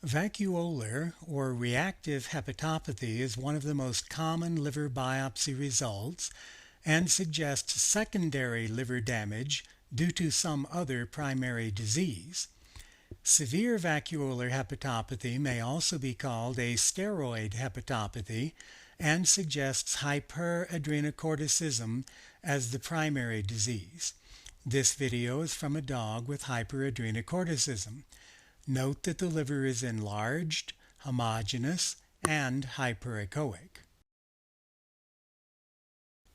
Vacuolar or reactive hepatopathy is one of the most common liver biopsy results and suggests secondary liver damage due to some other primary disease. Severe vacuolar hepatopathy may also be called a steroid hepatopathy and suggests hyperadrenocorticism as the primary disease. This video is from a dog with hyperadrenocorticism. Note that the liver is enlarged, homogeneous, and hyperechoic.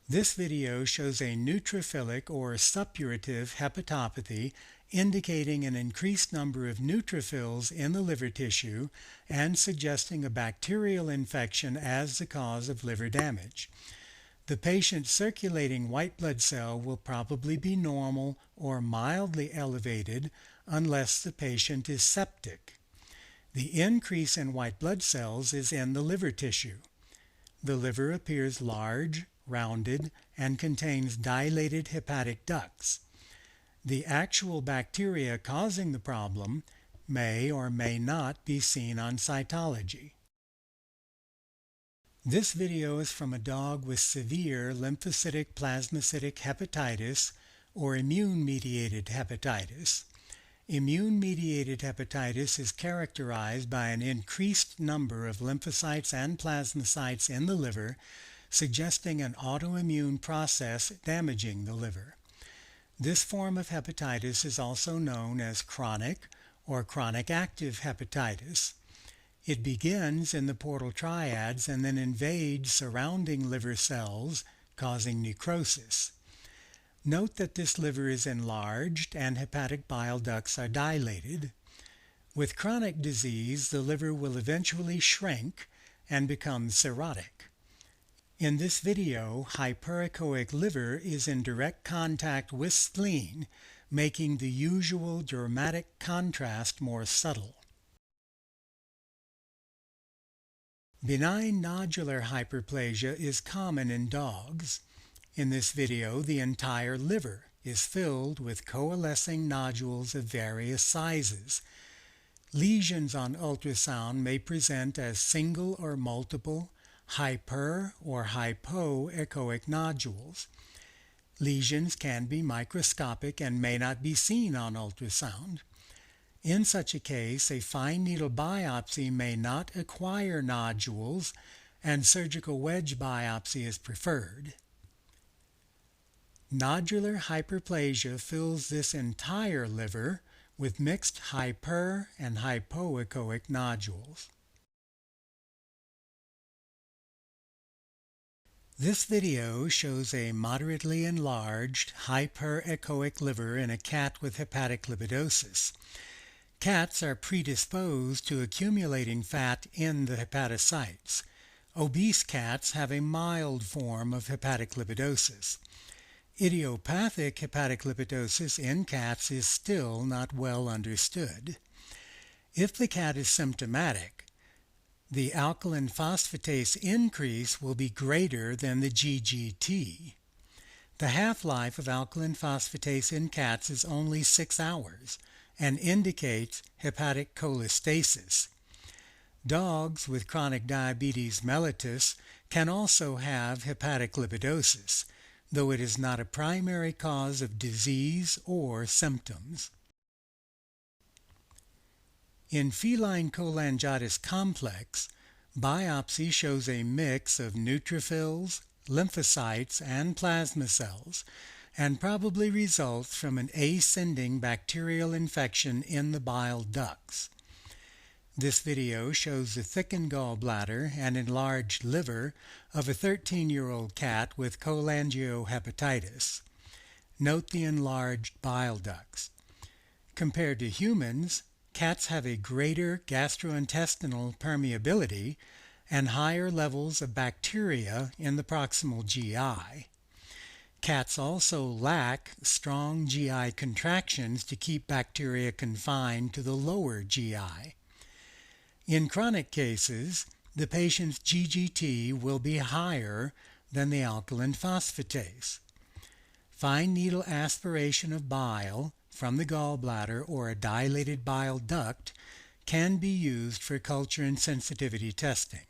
This video shows a neutrophilic or suppurative hepatopathy indicating an increased number of neutrophils in the liver tissue and suggesting a bacterial infection as the cause of liver damage. The patient's circulating white blood cell will probably be normal or mildly elevated unless the patient is septic. The increase in white blood cells is in the liver tissue. The liver appears large, rounded, and contains dilated hepatic ducts. The actual bacteria causing the problem may or may not be seen on cytology. This video is from a dog with severe lymphocytic plasmacytic hepatitis or immune-mediated hepatitis. Immune-mediated hepatitis is characterized by an increased number of lymphocytes and plasmacytes in the liver, suggesting an autoimmune process damaging the liver. This form of hepatitis is also known as chronic or chronic active hepatitis. It begins in the portal triads and then invades surrounding liver cells, causing necrosis. Note that this liver is enlarged and hepatic bile ducts are dilated. With chronic disease, the liver will eventually shrink and become cirrhotic. In this video, hyperechoic liver is in direct contact with spleen, making the usual dramatic contrast more subtle. Benign nodular hyperplasia is common in dogs. In this video, the entire liver is filled with coalescing nodules of various sizes. Lesions on ultrasound may present as single or multiple hyper or hypoechoic nodules. Lesions can be microscopic and may not be seen on ultrasound. In such a case, a fine needle biopsy may not acquire nodules, and surgical wedge biopsy is preferred. Nodular hyperplasia fills this entire liver with mixed hyper and hypoechoic nodules. This video shows a moderately enlarged hyperechoic liver in a cat with hepatic lipidosis. Cats are predisposed to accumulating fat in the hepatocytes. Obese cats have a mild form of hepatic lipidosis. Idiopathic hepatic lipidosis in cats is still not well understood. If the cat is symptomatic, the alkaline phosphatase increase will be greater than the GGT. The half-life of alkaline phosphatase in cats is only 6 hours and indicates hepatic cholestasis. Dogs with chronic diabetes mellitus can also have hepatic lipidosis, though it is not a primary cause of disease or symptoms. In feline cholangitis complex, biopsy shows a mix of neutrophils, lymphocytes, and plasma cells, and probably results from an ascending bacterial infection in the bile ducts. This video shows the thickened gallbladder and enlarged liver of a 13-year-old cat with cholangiohepatitis. Note the enlarged bile ducts. Compared to humans, cats have a greater gastrointestinal permeability and higher levels of bacteria in the proximal GI. Cats also lack strong GI contractions to keep bacteria confined to the lower GI. In chronic cases, the patient's GGT will be higher than the alkaline phosphatase. Fine needle aspiration of bile from the gallbladder or a dilated bile duct can be used for culture and sensitivity testing.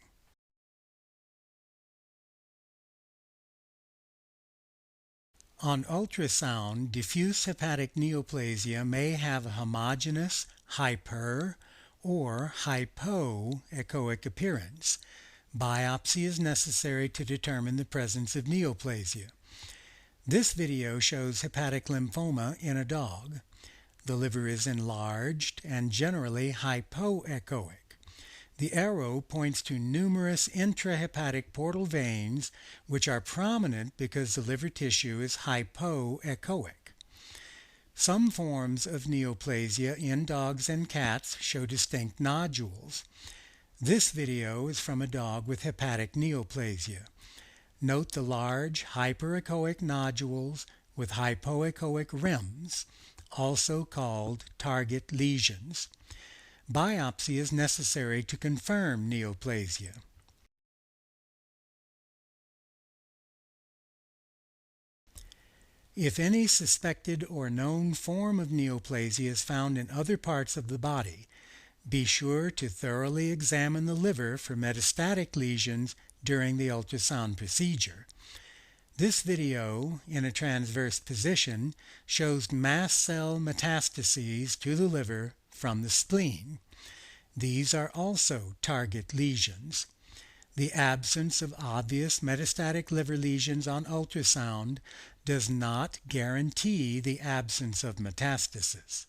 On ultrasound, diffuse hepatic neoplasia may have a homogeneous hyper or hypoechoic appearance. Biopsy is necessary to determine the presence of neoplasia. This video shows hepatic lymphoma in a dog. The liver is enlarged and generally hypoechoic. The arrow points to numerous intrahepatic portal veins, which are prominent because the liver tissue is hypoechoic. Some forms of neoplasia in dogs and cats show distinct nodules. This video is from a dog with hepatic neoplasia. Note the large hyperechoic nodules with hypoechoic rims, also called target lesions. Biopsy is necessary to confirm neoplasia. If any suspected or known form of neoplasia is found in other parts of the body, be sure to thoroughly examine the liver for metastatic lesions during the ultrasound procedure. This video, in a transverse position, shows mast cell metastases to the liver from the spleen. These are also target lesions. The absence of obvious metastatic liver lesions on ultrasound does not guarantee the absence of metastasis.